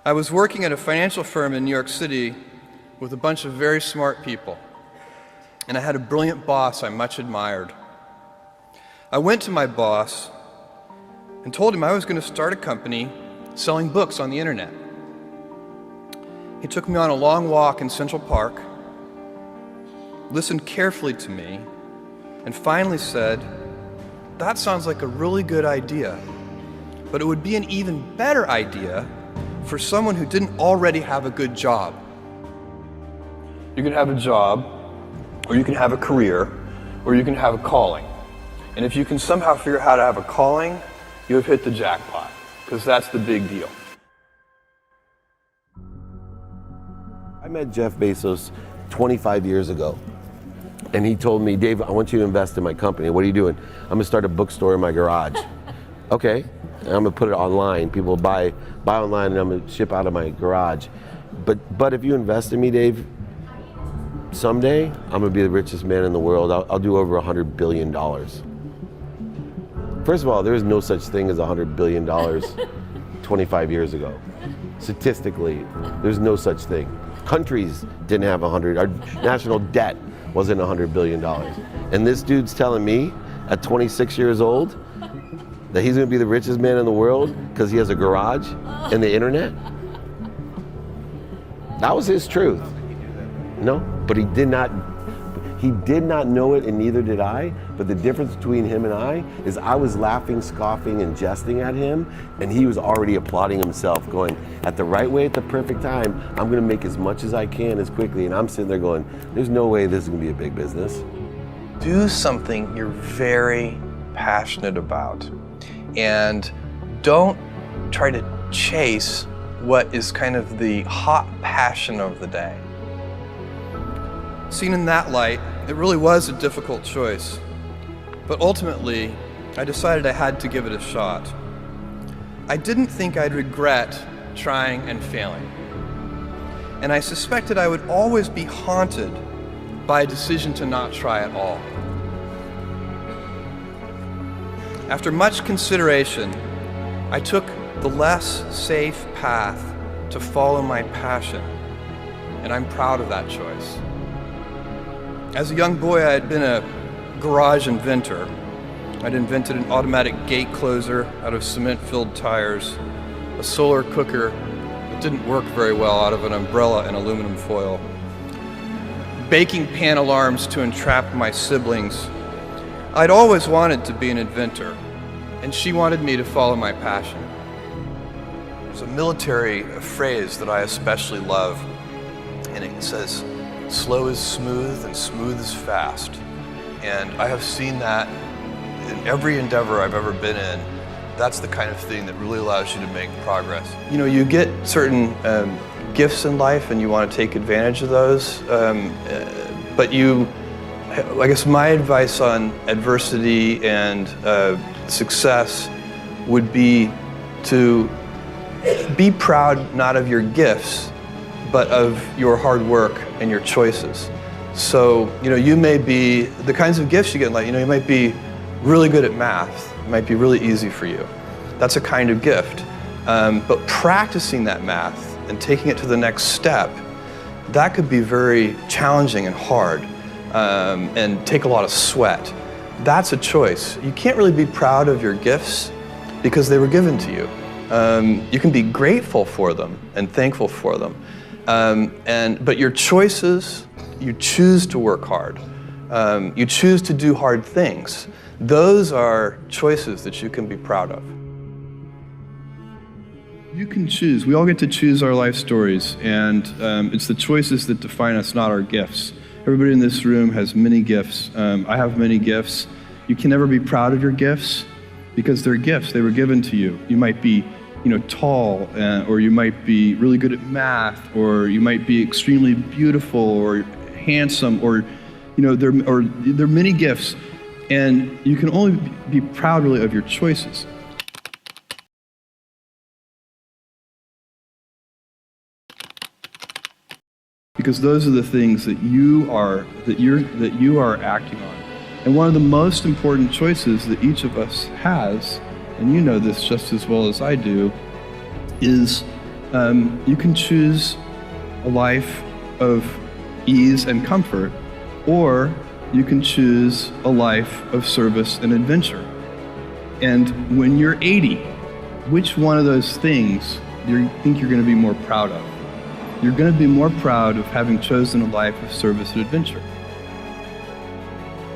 I was working at a financial firm in New York City with a bunch of very smart people, and I had a brilliant boss I much admired. I went to my boss and told him I was going to start a company selling books on the internet. He took me on a long walk in Central Park, listened carefully to me, and finally said, "That sounds like a really good idea, but it would be an even better idea for someone who didn't already have a good job." You can have a job, or you can have a career, or you can have a calling. And if you can somehow figure out how to have a calling, you have hit the jackpot, because that's the big deal. I met Jeff Bezos 25 years ago, and he told me, "Dave, I want you to invest in my company. What are you doing?" "I'm gonna start a bookstore in my garage." "Okay, and I'm gonna put it online. People buy online, and I'm gonna ship out of my garage. But if you invest in me, Dave, someday I'm gonna be the richest man in the world. I'll do over $100 billion. First of all, there was no such thing as $100 billion 25 years ago. Statistically, there's no such thing. Countries didn't have 100, our national debt wasn't $100 billion. And this dude's telling me at 26 years old that he's gonna be the richest man in the world because he has a garage and the internet? That was his truth. No, but he did not know it, and neither did I. But the difference between him and I is I was laughing, scoffing, and jesting at him, and he was already applauding himself, going, at the right way, at the perfect time, I'm gonna make as much as I can as quickly. And I'm sitting there going, there's no way this is gonna be a big business. Do something you're very passionate about, and don't try to chase what is kind of the hot passion of the day. Seen in that light, it really was a difficult choice, but ultimately, I decided I had to give it a shot. I didn't think I'd regret trying and failing, and I suspected I would always be haunted by a decision to not try at all. After much consideration, I took the less safe path to follow my passion, and I'm proud of that choice. As a young boy, I had been a garage inventor. I'd invented an automatic gate closer out of cement-filled tires, a solar cooker that didn't work very well out of an umbrella and aluminum foil, baking pan alarms to entrap my siblings. I'd always wanted to be an inventor, and she wanted me to follow my passion. There's a military phrase that I especially love, and it says, "Slow is smooth and smooth is fast." And I have seen that in every endeavor I've ever been in. That's the kind of thing that really allows you to make progress. You know, you get certain gifts in life and you want to take advantage of those, but I guess my advice on adversity and success would be to be proud not of your gifts, but of your hard work and your choices. So, you may be, the kinds of gifts you get in life, you might be really good at math. It might be really easy for you. That's a kind of gift. But practicing that math and taking it to the next step, that could be very challenging and hard and take a lot of sweat. That's a choice. You can't really be proud of your gifts because they were given to you. You can be grateful for them and thankful for them. But your choices, you choose to work hard. You choose to do hard things. Those are choices that you can be proud of. You can choose. We all get to choose our life stories, and it's the choices that define us, not our gifts. Everybody in this room has many gifts. I have many gifts. You can never be proud of your gifts because they're gifts. They were given to you. You might be tall, or you might be really good at math, or you might be extremely beautiful or handsome, or there are many gifts, and you can only be proud really of your choices. Because those are the things that you are acting on. And one of the most important choices that each of us has, and you know this just as well as I do, is You can choose a life of ease and comfort, or you can choose a life of service and adventure. And when you're 80, which one of those things do you think you're going to be more proud of? You're going to be more proud of having chosen a life of service and adventure.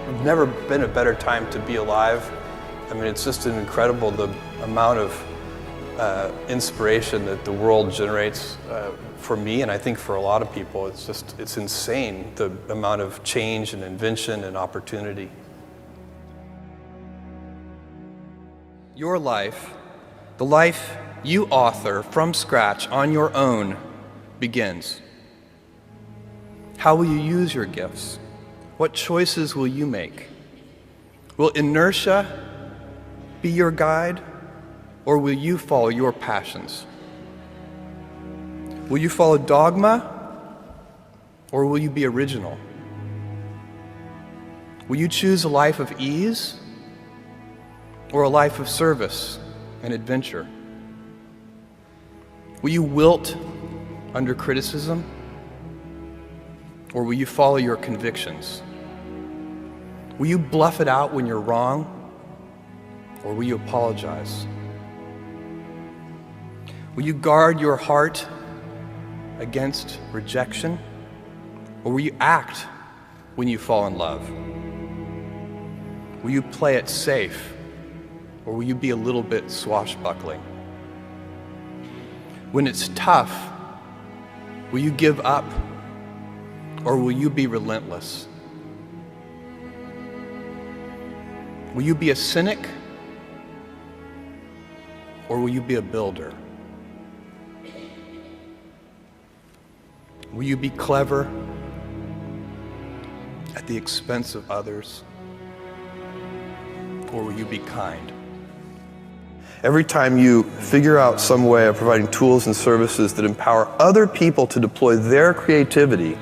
There's never been a better time to be alive. I mean, it's just incredible the amount of inspiration that the world generates for me, and I think for a lot of people. It's insane, the amount of change and invention and opportunity. Your life, the life you author from scratch on your own, begins. How will you use your gifts? What choices will you make? Will inertia be your guide, or will you follow your passions? Will you follow dogma, or will you be original? Will you choose a life of ease, or a life of service and adventure? Will you wilt under criticism, or will you follow your convictions? Will you bluff it out when you're wrong, or will you apologize? Will you guard your heart against rejection, or will you act when you fall in love? Will you play it safe, or will you be a little bit swashbuckling? When it's tough, will you give up, or will you be relentless? Will you be a cynic, or will you be a builder? Will you be clever at the expense of others, or will you be kind? Every time you figure out some way of providing tools and services that empower other people to deploy their creativity,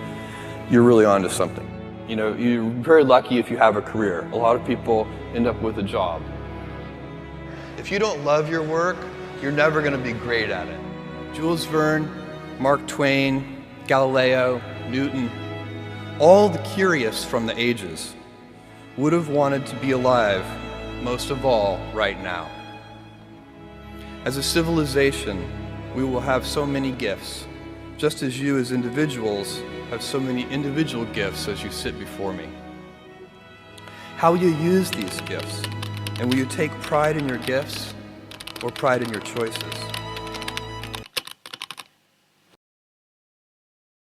you're really onto something. You know, you're very lucky if you have a career. A lot of people end up with a job. If you don't love your work, you're never going to be great at it. Jules Verne, Mark Twain, Galileo, Newton, all the curious from the ages would have wanted to be alive, most of all, right now. As a civilization, we will have so many gifts, just as you as individuals have so many individual gifts as you sit before me. How will you use these gifts? And will you take pride in your gifts or pride in your choices?